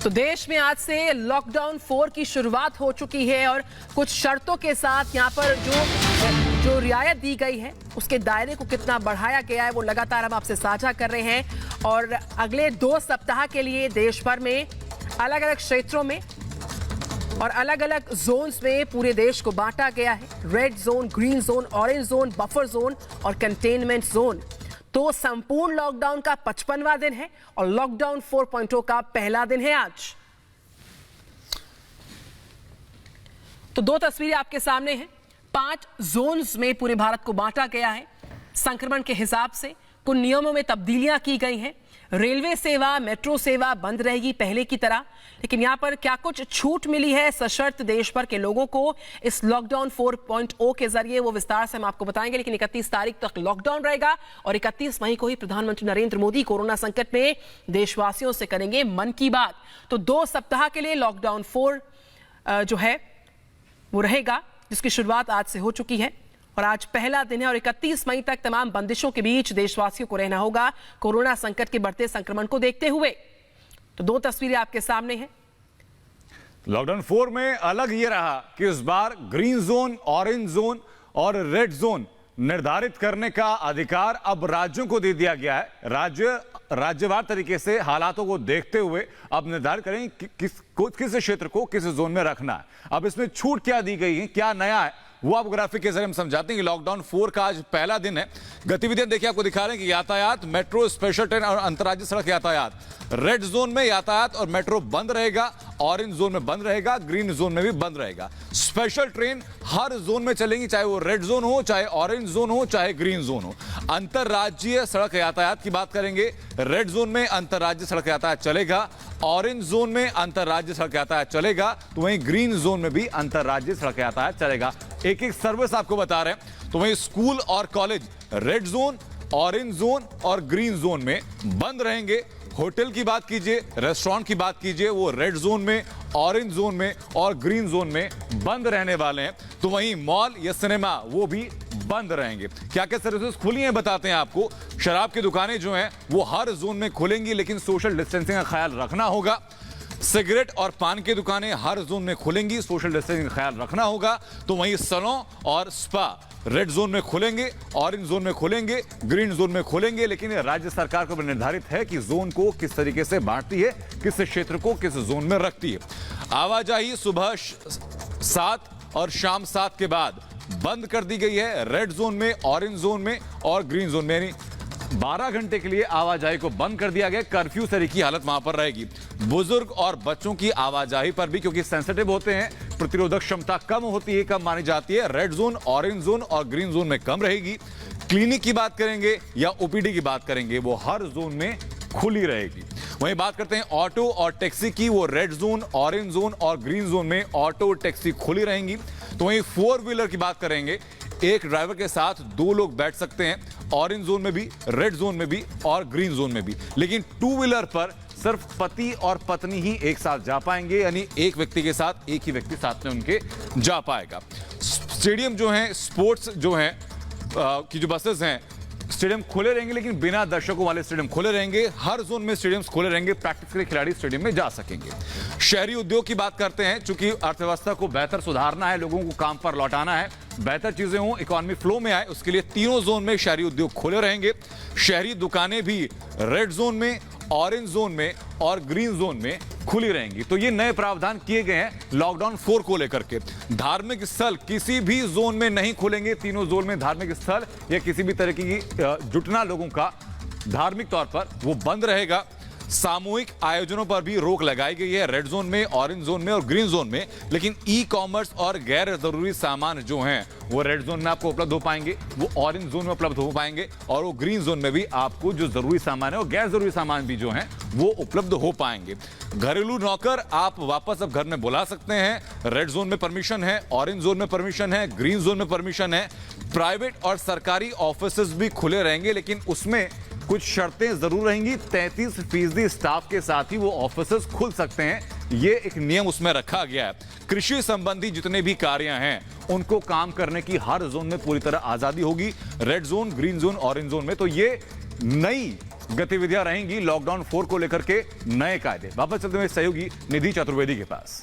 तो देश में आज से लॉकडाउन 4 की शुरुआत हो चुकी है और कुछ शर्तों के साथ यहाँ पर जो रियायत दी गई है उसके दायरे को कितना बढ़ाया गया है वो लगातार हम आपसे साझा कर रहे हैं। और अगले 2 सप्ताह के लिए देश भर में अलग अलग क्षेत्रों में और अलग अलग जोन्स में पूरे देश को बांटा गया है। Red zone, green zone, orange zone, buffer zone और कंटेनमेंट जोन। तो संपूर्ण लॉकडाउन का 55वां दिन है और लॉकडाउन 4.0 का पहला दिन है आज। तो 2 तस्वीरें आपके सामने हैं। 5 जोन्स में पूरे भारत को बांटा गया है। संक्रमण के हिसाब से कुछ नियमों में तब्दीलियां की गई हैं। रेलवे सेवा, मेट्रो सेवा बंद रहेगी पहले की तरह, लेकिन यहां पर क्या कुछ छूट मिली है सशर्त देश भर के लोगों को इस लॉकडाउन 4.0 के जरिए, वो विस्तार से हम आपको बताएंगे। लेकिन 31 तारीख तक लॉकडाउन रहेगा और 31 मई को ही प्रधानमंत्री नरेंद्र मोदी कोरोना संकट में देशवासियों से करेंगे मन की बात। तो 2 सप्ताह के लिए लॉकडाउन 4 जो है वो रहेगा, जिसकी शुरुआत आज से हो चुकी है और आज पहला दिन है और 31 मई तक तमाम बंदिशों के बीच देशवासियों को रहना होगा कोरोना संकट के बढ़ते संक्रमण को देखते हुए। तो 2 तस्वीरें आपके सामने हैं। लॉकडाउन 4 में अलग ये रहा कि इस बार ग्रीन जोन, ऑरेंज जोन और रेड जोन निर्धारित करने का अधिकार अब राज्यों को दे दिया गया है। राज्यवार तरीके से हालातों को देखते हुए अब निर्धारित करें कि किस क्षेत्र को किस जोन में रखना है। अब इसमें छूट क्या दी गई है, क्या नया है, वो आप ग्राफिक के जरिए हम समझाते हैं कि लॉकडाउन 4 का आज पहला दिन है। गतिविधियां देखिए, आपको दिखा रहे हैं कि यातायात, मेट्रो, स्पेशल ट्रेन और अंतर्राज्यीय सड़क यातायात, रेड जोन में यातायात और मेट्रो बंद रहेगा, ऑरेंज जोन में बंद रहेगा, ग्रीन जोन में भी बंद रहेगा। स्पेशल ट्रेन हर जोन में चलेंगी, चाहे वो रेड जोन हो, चाहे ऑरेंज जोन हो, चाहे ग्रीन जोन हो। अंतर्राज्यीय सड़क यातायात की बात करेंगे, रेड जोन में अंतर्राज्यीय सड़क यातायात चलेगा, ऑरेंज जोन में अंतर्राज्यीय सड़क यातायात चलेगा, तो वहीं ग्रीन जोन में भी अंतर्राज्यीय सड़क यातायात चलेगा। एक एक सर्विस आपको बता रहे हैं। तो वहीं स्कूल और college red zone, orange zone और ग्रीन जोन में बंद रहेंगे। होटल की बात कीजिए, रेस्टोरेंट की बात कीजिए, वो रेड जोन में, ऑरेंज जोन में और ग्रीन जोन में बंद रहने वाले हैं। तो वहीं मॉल या सिनेमा वो भी बंद रहेंगे। क्या क्या सर्विसेज खुली हैं बताते हैं आपको। शराब की दुकानें जो हैं वो हर जोन में खुलेंगी, लेकिन सोशल डिस्टेंसिंग का ख्याल रखना होगा। सिगरेट और पान की दुकानें हर जोन में खुलेंगी, सोशल डिस्टेंसिंग का ख्याल रखना होगा। तो वहीं सैलून और स्पा रेड जोन में खुलेंगे, ऑरेंज जोन में खुलेंगे, ग्रीन जोन में खुलेंगे। लेकिन राज्य सरकार को निर्धारित है कि जोन को किस तरीके से बांटती है, किस क्षेत्र को किस जोन में रखती है। आवाजाही सुबह 7 और शाम 7 के बाद बंद कर दी गई है, रेड जोन में, ऑरेंज जोन में और ग्रीन जोन में। 12 घंटे के लिए आवाजाही को बंद कर दिया गया। कर्फ्यू से की हालत वहां पर रहेगी। बुजुर्ग और बच्चों की आवाजाही पर भी, क्योंकि सेंसिटिव होते हैं, प्रतिरोधक क्षमता कम होती है, कम मानी जाती है, रेड जोन, ऑरेंज जोन और ग्रीन जोन में कम रहेगी। क्लिनिक की बात करेंगे या ओपीडी की बात करेंगे, वो हर जोन में खुली रहेगी। वहीं बात करते हैं ऑटो और टैक्सी की, वो रेड जोन, ऑरेंज जोन और ग्रीन जोन में ऑटो टैक्सी खुली रहेंगी। तो वहीं 4 व्हीलर की बात करेंगे, एक ड्राइवर के साथ 2 लोग बैठ सकते हैं, ऑरेंज जोन में भी, रेड जोन में भी और ग्रीन जोन में भी। लेकिन 2 व्हीलर पर सिर्फ पति और पत्नी ही एक साथ जा पाएंगे, यानी एक व्यक्ति के साथ एक ही व्यक्ति साथ में उनके जा पाएगा। स्टेडियम जो है, स्पोर्ट्स जो है की जो बसेस हैं, स्टेडियम खुले रहेंगे, लेकिन बिना दर्शकों वाले स्टेडियम खुले रहेंगे। हर जोन में स्टेडियम्स खुले रहेंगे, प्रैक्टिस के लिए खिलाड़ी स्टेडियम में जा सकेंगे। शहरी उद्योग की बात करते हैं, चूंकि अर्थव्यवस्था को बेहतर सुधारना है, लोगों को काम पर लौटाना है, बेहतर चीजें हों, इकोनॉमी फ्लो में आए, उसके लिए तीनों जोन में शहरी उद्योग खुले रहेंगे। शहरी दुकानें भी रेड जोन में, ऑरेंज जोन में और ग्रीन जोन में खुली रहेंगी। तो ये नए प्रावधान किए गए हैं लॉकडाउन 4 को लेकर के। धार्मिक स्थल किसी भी जोन में नहीं खुलेंगे। तीनों जोन में धार्मिक स्थल या किसी भी तरीके की जुटना लोगों का धार्मिक तौर पर वो बंद रहेगा। सामूहिक आयोजनों पर भी रोक लगाई गई है, रेड जोन में, ऑरेंज जोन में और ग्रीन जोन में। लेकिन ई कॉमर्स और गैर जरूरी सामान जो हैं वो रेड जोन में आपको उपलब्ध हो पाएंगे, वो ऑरेंज जोन में उपलब्ध हो पाएंगे और वो ग्रीन जोन में भी आपको जो जरूरी सामान है और गैर जरूरी सामान भी जो हैं वो उपलब्ध हो पाएंगे। घरेलू नौकर आप वापस अब घर में बुला सकते हैं। रेड जोन में परमिशन है, ऑरेंज जोन में परमिशन है, ग्रीन जोन में परमिशन है। प्राइवेट और सरकारी ऑफिसेज भी खुले रहेंगे, लेकिन उसमें कुछ शर्तें जरूर रहेंगी। 33% स्टाफ के साथ ही वो ऑफिसेज खुल सकते हैं, ये एक नियम उसमें रखा गया है। कृषि संबंधी जितने भी कार्य हैं उनको काम करने की हर जोन में पूरी तरह आजादी होगी, red zone, green zone, orange zone में। तो ये नई गतिविधियां रहेंगी लॉकडाउन 4 को लेकर के नए कायदे। वापस चलते हुए सहयोगी निधि चतुर्वेदी के पास।